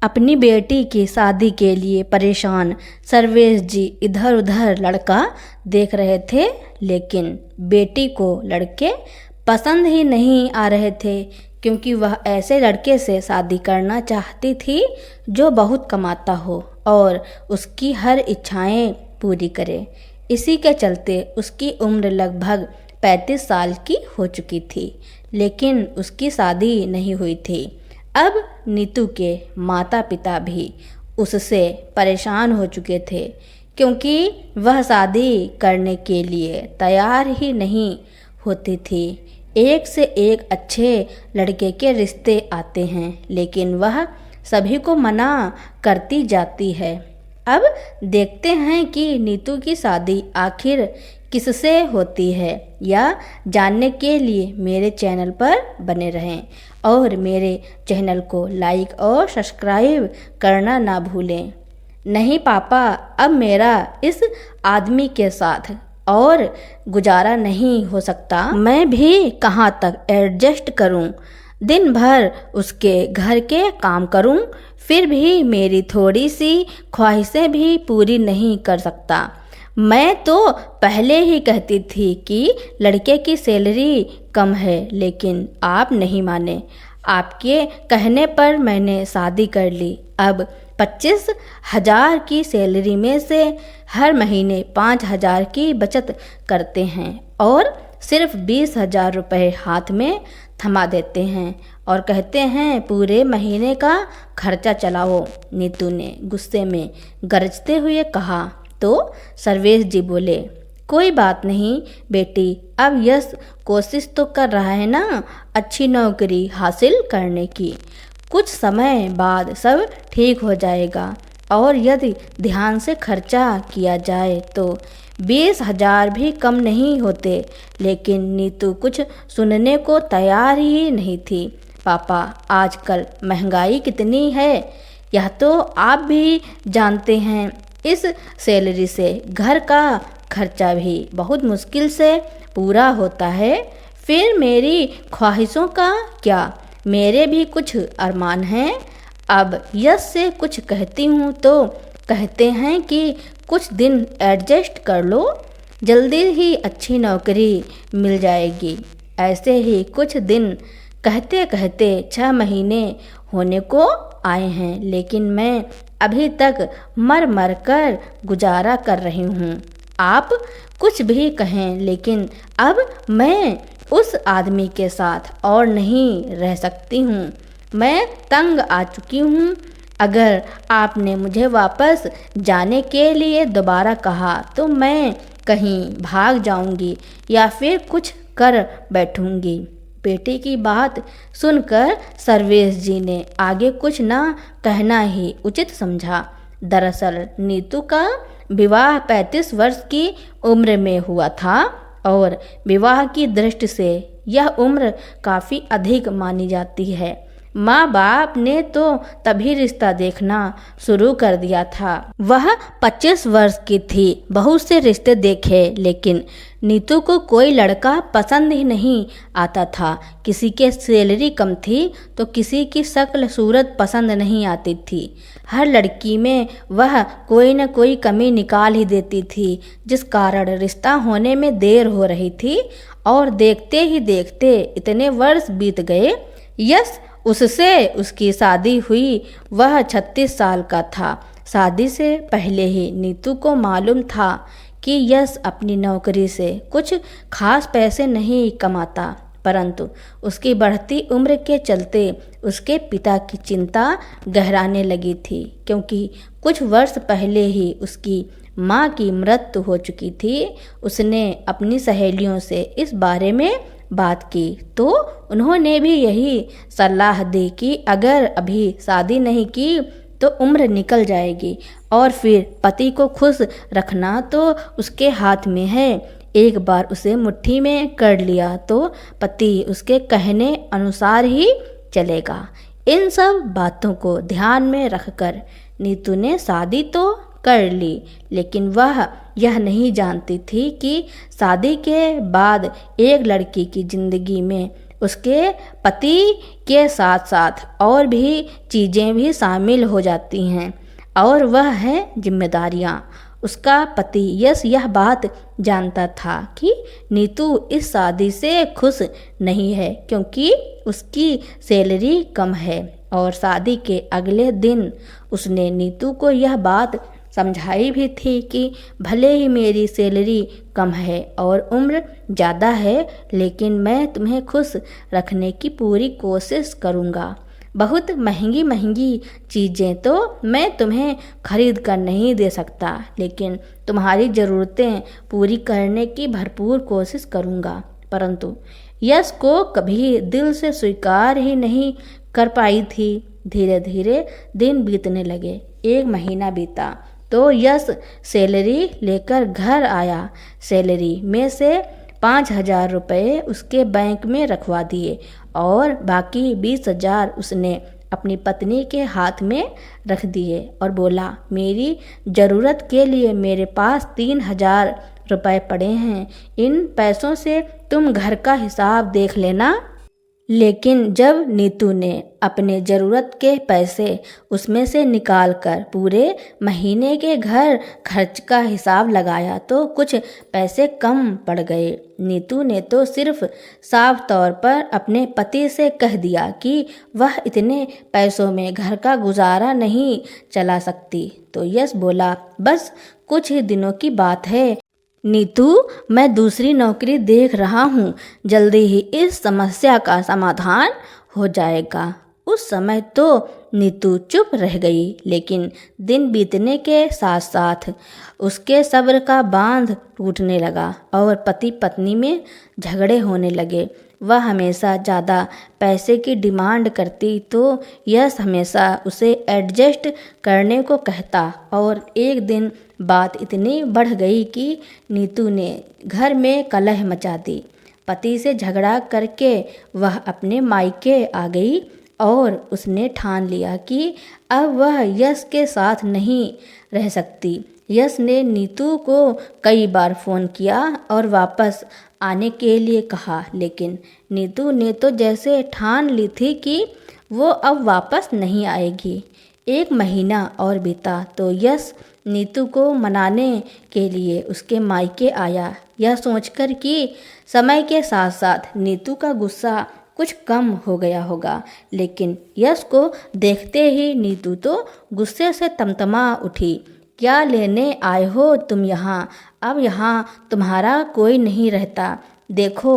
अपनी बेटी की शादी के लिए परेशान सर्वेश जी इधर उधर लड़का देख रहे थे, लेकिन बेटी को लड़के पसंद ही नहीं आ रहे थे, क्योंकि वह ऐसे लड़के से शादी करना चाहती थी जो बहुत कमाता हो और उसकी हर इच्छाएं पूरी करे। इसी के चलते उसकी उम्र लगभग 35 साल की हो चुकी थी, लेकिन उसकी शादी नहीं हुई थी। अब नीतू के माता पिता भी उससे परेशान हो चुके थे, क्योंकि वह शादी करने के लिए तैयार ही नहीं होती थी। एक से एक अच्छे लड़के के रिश्ते आते हैं, लेकिन वह सभी को मना करती जाती है। अब देखते हैं कि नीतू की शादी आखिर किससे होती है। या जानने के लिए मेरे चैनल पर बने रहें और मेरे चैनल को लाइक और सब्सक्राइब करना ना भूलें। नहीं पापा, अब मेरा इस आदमी के साथ और गुजारा नहीं हो सकता। मैं भी कहाँ तक एडजस्ट करूं, दिन भर उसके घर के काम करूं, फिर भी मेरी थोड़ी सी ख्वाहिशें भी पूरी नहीं कर सकता। मैं तो पहले ही कहती थी कि लड़के की सैलरी कम है, लेकिन आप नहीं माने। आपके कहने पर मैंने शादी कर ली। अब 25,000 की सैलरी में से हर महीने 5,000 की बचत करते हैं और सिर्फ 20,000 रुपये हाथ में थमा देते हैं और कहते हैं पूरे महीने का खर्चा चलाओ। नीतू ने गुस्से में गरजते हुए कहा। तो सर्वेश जी बोले, कोई बात नहीं बेटी, अब यश कोशिश तो कर रहा है ना अच्छी नौकरी हासिल करने की। कुछ समय बाद सब ठीक हो जाएगा और यदि ध्यान से खर्चा किया जाए तो 20,000 भी कम नहीं होते। लेकिन नीतू कुछ सुनने को तैयार ही नहीं थी। पापा, आजकल महंगाई कितनी है यह तो आप भी जानते हैं। इस सैलरी से घर का खर्चा भी बहुत मुश्किल से पूरा होता है। फिर मेरी ख्वाहिशों का क्या, मेरे भी कुछ अरमान हैं। अब यश से कुछ कहती हूँ तो कहते हैं कि कुछ दिन एडजस्ट कर लो, जल्दी ही अच्छी नौकरी मिल जाएगी। ऐसे ही कुछ दिन कहते कहते 6 महीने होने को आए हैं, लेकिन मैं अभी तक मर मर कर गुजारा कर रही हूँ। आप कुछ भी कहें, लेकिन अब मैं उस आदमी के साथ और नहीं रह सकती हूँ। मैं तंग आ चुकी हूँ। अगर आपने मुझे वापस जाने के लिए दोबारा कहा तो मैं कहीं भाग जाऊँगी या फिर कुछ कर बैठूँगी। बेटी की बात सुनकर सर्वेश जी ने आगे कुछ ना कहना ही उचित समझा। दरअसल नीतू का विवाह 35 वर्ष की उम्र में हुआ था और विवाह की दृष्टि से यह उम्र काफ़ी अधिक मानी जाती है। माँ बाप ने तो तभी रिश्ता देखना शुरू कर दिया था। वह 25 वर्ष की थी, बहुत से रिश्ते देखे, लेकिन नीतू को कोई लड़का पसंद ही नहीं आता था। किसी के सैलरी कम थी तो किसी की शक्ल सूरत पसंद नहीं आती थी। हर लड़की में वह कोई न कोई कमी निकाल ही देती थी, जिस कारण रिश्ता होने में देर हो रही थी। और देखते ही देखते इतने वर्ष बीत गए। यश उससे उसकी शादी हुई। वह 36 साल का था। शादी से पहले ही नीतू को मालूम था कि यश अपनी नौकरी से कुछ खास पैसे नहीं कमाता, परंतु उसकी बढ़ती उम्र के चलते उसके पिता की चिंता गहराने लगी थी, क्योंकि कुछ वर्ष पहले ही उसकी माँ की मृत्यु हो चुकी थी। उसने अपनी सहेलियों से इस बारे में बात की तो उन्होंने भी यही सलाह दी कि अगर अभी शादी नहीं की तो उम्र निकल जाएगी और फिर पति को खुश रखना तो उसके हाथ में है। एक बार उसे मुट्ठी में कर लिया तो पति उसके कहने अनुसार ही चलेगा। इन सब बातों को ध्यान में रखकर नीतू ने शादी तो कर ली, लेकिन वह यह नहीं जानती थी कि शादी के बाद एक लड़की की ज़िंदगी में उसके पति के साथ साथ और भी चीज़ें भी शामिल हो जाती हैं और वह है जिम्मेदारियाँ। उसका पति यश यह बात जानता था कि नीतू इस शादी से खुश नहीं है क्योंकि उसकी सैलरी कम है और शादी के अगले दिन उसने नीतू को यह बात समझाई भी थी कि भले ही मेरी सैलरी कम है और उम्र ज़्यादा है लेकिन मैं तुम्हें खुश रखने की पूरी कोशिश करूँगा। बहुत महंगी महंगी चीज़ें तो मैं तुम्हें खरीद कर नहीं दे सकता लेकिन तुम्हारी ज़रूरतें पूरी करने की भरपूर कोशिश करूँगा। परंतु यश को कभी दिल से स्वीकार ही नहीं कर पाई थी। धीरे धीरे दिन बीतने लगे। 1 महीना बीता तो यश सैलरी लेकर घर आया। सैलरी में से 5,000 रुपये उसके बैंक में रखवा दिए और बाकी 20,000 उसने अपनी पत्नी के हाथ में रख दिए और बोला, मेरी ज़रूरत के लिए मेरे पास 3,000 रुपये पड़े हैं, इन पैसों से तुम घर का हिसाब देख लेना। लेकिन जब नीतू ने अपने ज़रूरत के पैसे उसमें से निकालकर पूरे महीने के घर खर्च का हिसाब लगाया तो कुछ पैसे कम पड़ गए। नीतू ने तो सिर्फ साफ तौर पर अपने पति से कह दिया कि वह इतने पैसों में घर का गुजारा नहीं चला सकती। तो यश बोला, बस कुछ ही दिनों की बात है नीतू, मैं दूसरी नौकरी देख रहा हूँ, जल्दी ही इस समस्या का समाधान हो जाएगा। उस समय तो नीतू चुप रह गई लेकिन दिन बीतने के साथ साथ उसके सब्र का बांध टूटने लगा और पति पत्नी में झगड़े होने लगे। वह हमेशा ज़्यादा पैसे की डिमांड करती तो यश हमेशा उसे एडजस्ट करने को कहता और एक दिन बात इतनी बढ़ गई कि नीतू ने घर में कलह मचा दी। पति से झगड़ा करके वह अपने मायके आ गई और उसने ठान लिया कि अब वह यश के साथ नहीं रह सकती। यश ने नीतू को कई बार फ़ोन किया और वापस आने के लिए कहा लेकिन नीतू ने तो जैसे ठान ली थी कि वो अब वापस नहीं आएगी। 1 महीना और बीता तो यश नीतू को मनाने के लिए उसके मायके आया, यह सोचकर कि समय के साथ साथ नीतू का गुस्सा कुछ कम हो गया होगा। लेकिन यश को देखते ही नीतू तो गुस्से से तमतमा उठी। क्या लेने आए हो तुम यहाँ? अब यहाँ तुम्हारा कोई नहीं रहता। देखो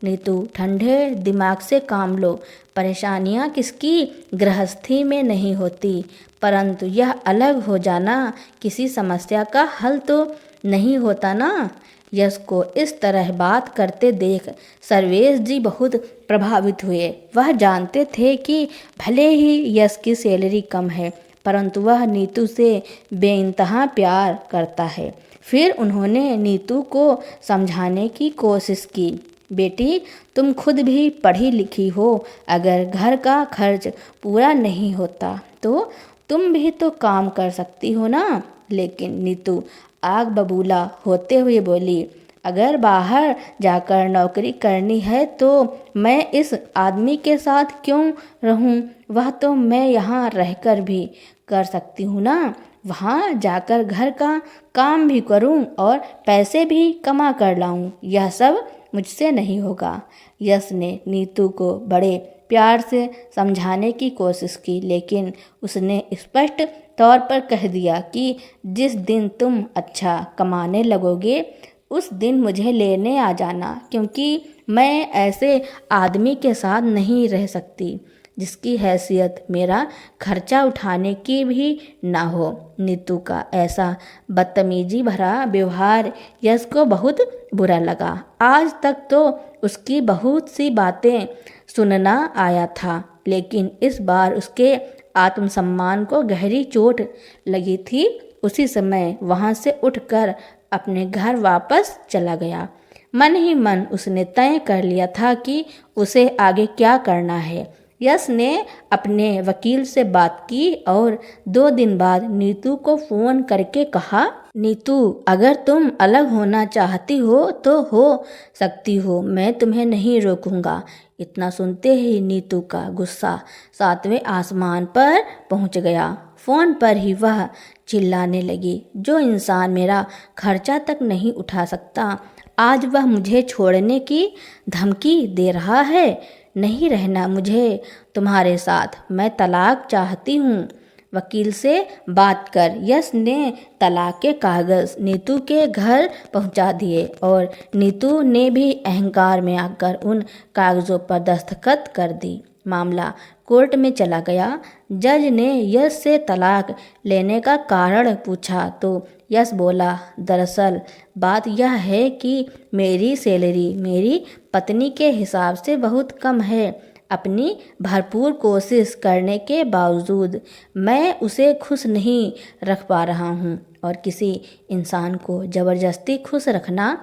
नीतू, ठंडे दिमाग से काम लो। परेशानियाँ किसकी गृहस्थी में नहीं होती, परंतु यह अलग हो जाना किसी समस्या का हल तो नहीं होता ना। यश को इस तरह बात करते देख सर्वेश जी बहुत प्रभावित हुए। वह जानते थे कि भले ही यश की सैलरी कम है परंतु वह नीतू से बेइंतहा प्यार करता है। फिर उन्होंने नीतू को समझाने की कोशिश की, बेटी तुम खुद भी पढ़ी लिखी हो, अगर घर का खर्च पूरा नहीं होता तो तुम भी तो काम कर सकती हो ना। लेकिन नीतू आग बबूला होते हुए बोली, अगर बाहर जाकर नौकरी करनी है तो मैं इस आदमी के साथ क्यों रहूं? वह तो मैं यहाँ रहकर भी कर सकती हूँ ना। वहाँ जाकर घर का काम भी करूँ और पैसे भी कमा कर लाऊं। यह सब मुझसे नहीं होगा। यश ने नीतू को बड़े प्यार से समझाने की कोशिश की लेकिन उसने स्पष्ट तौर पर कह दिया कि जिस दिन तुम अच्छा कमाने लगोगे उस दिन मुझे लेने आ जाना, क्योंकि मैं ऐसे आदमी के साथ नहीं रह सकती जिसकी हैसियत मेरा खर्चा उठाने की भी ना हो। नीतू का ऐसा बदतमीजी भरा व्यवहार यश को बहुत बुरा लगा। आज तक तो उसकी बहुत सी बातें सुनना आया था लेकिन इस बार उसके आत्मसम्मान को गहरी चोट लगी थी। उसी समय वहाँ से उठकर अपने घर वापस चला गया। मन ही मन उसने तय कर लिया था कि उसे आगे क्या करना है। यश ने अपने वकील से बात की और 2 दिन बाद नीतू को फ़ोन करके कहा, नीतू अगर तुम अलग होना चाहती हो तो हो सकती हो, मैं तुम्हें नहीं रोकूंगा। इतना सुनते ही नीतू का गुस्सा 7वें आसमान पर पहुंच गया। फ़ोन पर ही वह चिल्लाने लगी, जो इंसान मेरा खर्चा तक नहीं उठा सकता, आज वह मुझे छोड़ने की धमकी दे रहा है। नहीं रहना मुझे तुम्हारे साथ, मैं तलाक चाहती हूँ। वकील से बात कर यश ने तलाक के कागज़ नीतू के घर पहुंचा दिए और नीतू ने भी अहंकार में आकर उन कागज़ों पर दस्तखत कर दी। मामला कोर्ट में चला गया। जज ने यश से तलाक लेने का कारण पूछा तो यश बोला, दरअसल बात यह है कि मेरी सैलरी मेरी पत्नी के हिसाब से बहुत कम है। अपनी भरपूर कोशिश करने के बावजूद मैं उसे खुश नहीं रख पा रहा हूँ और किसी इंसान को ज़बरदस्ती खुश रखना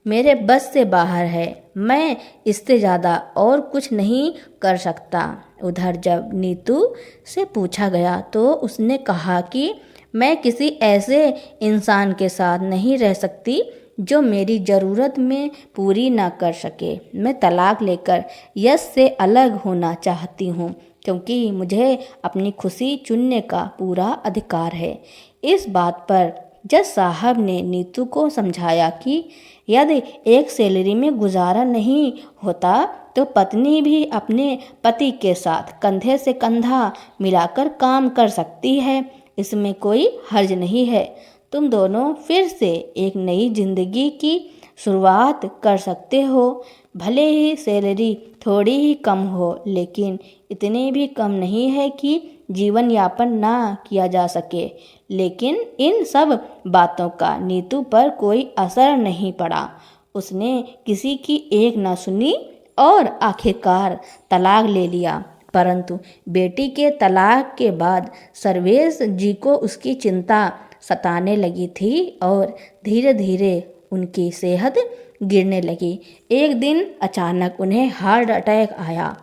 मेरे बस से बाहर है। मैं इससे ज़्यादा और कुछ नहीं कर सकता। उधर जब नीतू से पूछा गया तो उसने कहा कि मैं किसी ऐसे इंसान के साथ नहीं रह सकती जो मेरी ज़रूरत में पूरी ना कर सके। मैं तलाक लेकर यश से अलग होना चाहती हूँ क्योंकि मुझे अपनी खुशी चुनने का पूरा अधिकार है। इस बात पर जज साहब ने नीतू को समझाया कि यदि एक सैलरी में गुजारा नहीं होता तो पत्नी भी अपने पति के साथ कंधे से कंधा मिलाकर काम कर सकती है। इसमें कोई हर्ज नहीं है। तुम दोनों फिर से एक नई जिंदगी की शुरुआत कर सकते हो। भले ही सैलरी थोड़ी ही कम हो, लेकिन इतनी भी कम नहीं है कि जीवन यापन ना किया जा सके। लेकिन इन सब बातों का नीतू पर कोई असर नहीं पड़ा। उसने किसी की एक ना सुनी और आखिरकार तलाक ले लिया। परंतु बेटी के तलाक के बाद सर्वेश जी को उसकी चिंता सताने लगी थी और धीरे धीरे उनकी सेहत गिरने लगी। एक दिन अचानक उन्हें हार्ट अटैक आया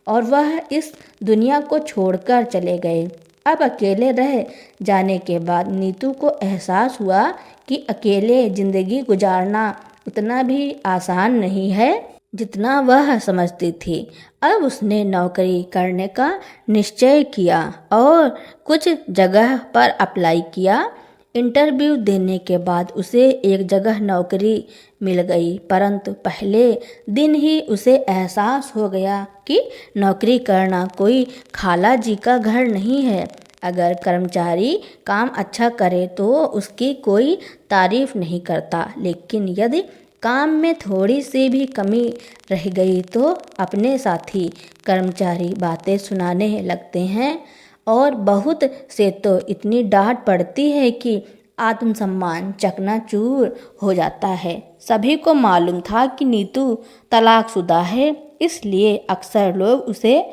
और वह इस दुनिया को छोड़कर चले गए। अब अकेले रह जाने के बाद नीतू को एहसास हुआ कि अकेले ज़िंदगी गुजारना उतना भी आसान नहीं है जितना वह समझती थी। अब उसने नौकरी करने का निश्चय किया और कुछ जगह पर अप्लाई किया। इंटरव्यू देने के बाद उसे एक जगह नौकरी मिल गई, परंतु पहले दिन ही उसे एहसास हो गया कि नौकरी करना कोई खाला जी का घर नहीं है। अगर कर्मचारी काम अच्छा करे तो उसकी कोई तारीफ नहीं करता, लेकिन यदि काम में थोड़ी सी भी कमी रह गई तो अपने साथी कर्मचारी बातें सुनाने लगते हैं और बहुत से तो इतनी डांट पड़ती है कि आत्मसम्मान चकनाचूर हो जाता है। सभी को मालूम था कि नीतू तलाकशुदा है, इसलिए अक्सर लोग उसे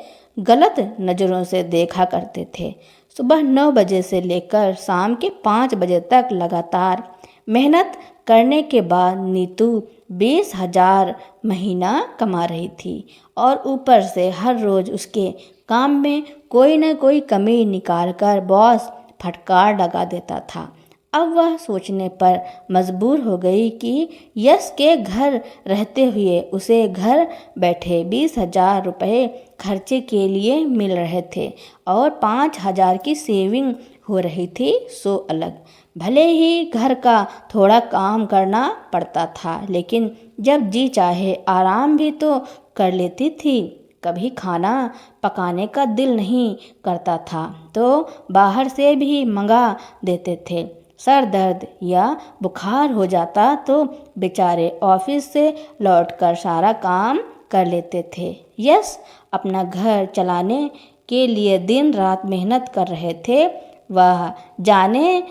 गलत नज़रों से देखा करते थे। सुबह 9 बजे से लेकर शाम के 5 बजे तक लगातार मेहनत करने के बाद नीतू 20,000 महीना कमा रही थी और ऊपर से हर रोज़ उसके काम में कोई न कोई कमी निकालकर बॉस फटकार लगा देता था। अब वह सोचने पर मजबूर हो गई कि यश के घर रहते हुए उसे घर बैठे 20,000 रुपये खर्चे के लिए मिल रहे थे और 5,000 की सेविंग हो रही थी। सो अलग भले ही घर का थोड़ा काम करना पड़ता था, लेकिन जब जी चाहे आराम भी तो कर लेती थी। कभी खाना पकाने का दिल नहीं करता था तो बाहर से भी मंगा देते थे। सर दर्द या बुखार हो जाता तो बेचारे ऑफिस से लौटकर सारा काम कर लेते थे। यश अपना घर चलाने के लिए दिन रात मेहनत कर रहे थे। वह जाने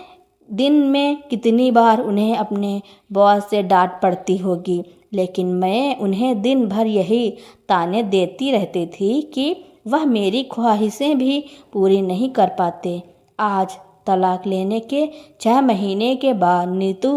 दिन में कितनी बार उन्हें अपने बॉस से डांट पड़ती होगी, लेकिन मैं उन्हें दिन भर यही ताने देती रहती थी कि वह मेरी ख्वाहिशें भी पूरी नहीं कर पाते। आज तलाक लेने के 6 महीने के बाद नीतू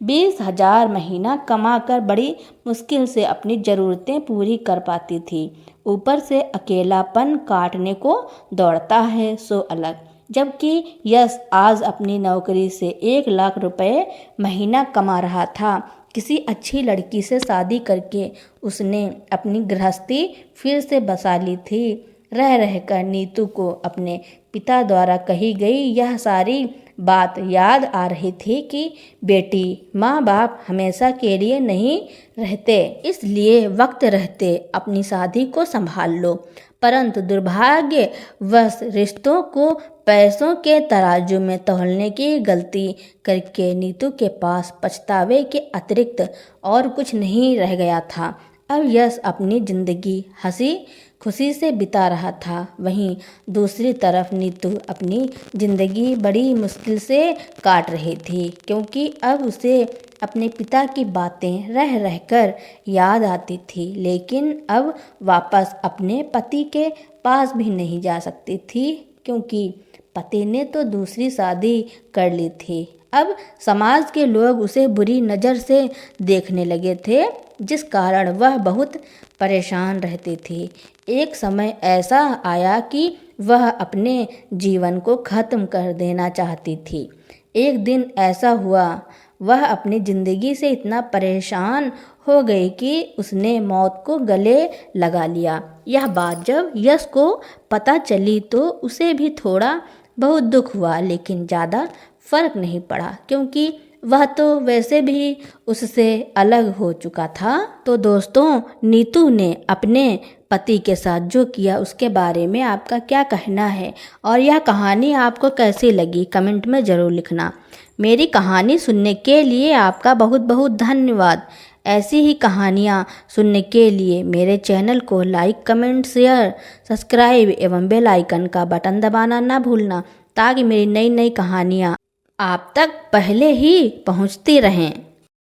20,000 महीना कमाकर बड़ी मुश्किल से अपनी ज़रूरतें पूरी कर पाती थी। ऊपर से अकेलापन काटने को दौड़ता है सो अलग। जबकि यश आज अपनी नौकरी से 1 लाख रुपए महीना कमा रहा था। किसी अच्छी लड़की से शादी करके उसने अपनी गृहस्थी फिर से बसा ली थी। रह रहकर नीतू को अपने पिता द्वारा कही गई यह सारी बात याद आ रही थी कि बेटी, माँ बाप हमेशा के लिए नहीं रहते, इसलिए वक्त रहते अपनी शादी को संभाल लो। परंतु दुर्भाग्यवश रिश्तों को पैसों के तराजू में तौलने की गलती करके नीतू के पास पछतावे के अतिरिक्त और कुछ नहीं रह गया था। अब यश अपनी जिंदगी हंसी खुशी से बिता रहा था, वहीं दूसरी तरफ नीतू अपनी जिंदगी बड़ी मुश्किल से काट रही थी, क्योंकि अब उसे अपने पिता की बातें रह रहकर याद आती थी। लेकिन अब वापस अपने पति के पास भी नहीं जा सकती थी, क्योंकि पति ने तो दूसरी शादी कर ली थी। अब समाज के लोग उसे बुरी नज़र से देखने लगे थे, जिस कारण वह बहुत परेशान रहती थी। एक समय ऐसा आया कि वह अपने जीवन को ख़त्म कर देना चाहती थी। एक दिन ऐसा हुआ, वह अपनी ज़िंदगी से इतना परेशान हो गई कि उसने मौत को गले लगा लिया। यह बात जब यश को पता चली तो उसे भी थोड़ा बहुत दुख हुआ, लेकिन ज़्यादा फर्क नहीं पड़ा, क्योंकि वह तो वैसे भी उससे अलग हो चुका था। तो दोस्तों, नीतू ने अपने पति के साथ जो किया उसके बारे में आपका क्या कहना है, और यह कहानी आपको कैसी लगी कमेंट में ज़रूर लिखना। मेरी कहानी सुनने के लिए आपका बहुत बहुत धन्यवाद। ऐसी ही कहानियाँ सुनने के लिए मेरे चैनल को लाइक, कमेंट, शेयर, सब्सक्राइब एवं बेल आइकन का बटन दबाना ना भूलना, ताकि मेरी नई नई कहानियाँ आप तक पहले ही पहुँचती रहें।